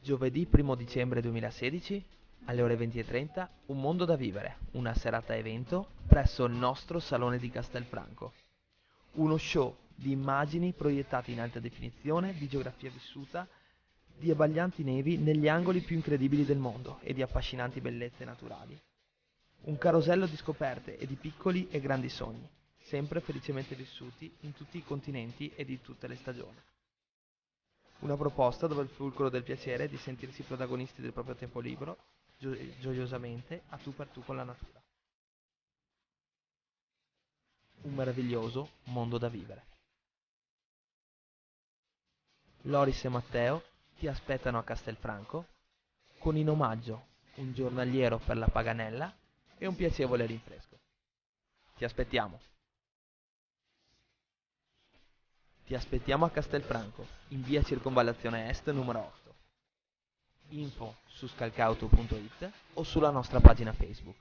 Giovedì 1 dicembre 2016, alle ore 20:30, Un mondo da vivere, una serata evento presso il nostro Salone di Castelfranco. Uno show di immagini proiettate in alta definizione, di geografia vissuta, di abbaglianti nevi negli angoli più incredibili del mondo e di affascinanti bellezze naturali. Un carosello di scoperte e di piccoli e grandi sogni, sempre felicemente vissuti in tutti i continenti e di tutte le stagioni. Una proposta dove il fulcro del piacere è di sentirsi protagonisti del proprio tempo libero, gioiosamente a tu per tu con la natura. Un meraviglioso mondo da vivere. Loris e Matteo ti aspettano a Castelfranco con in omaggio un giornaliero per la Paganella e un piacevole rinfresco. Ti aspettiamo. Ti aspettiamo a Castelfranco, in via Circonvallazione Est numero 8. Info su scalcauto.it o sulla nostra pagina Facebook.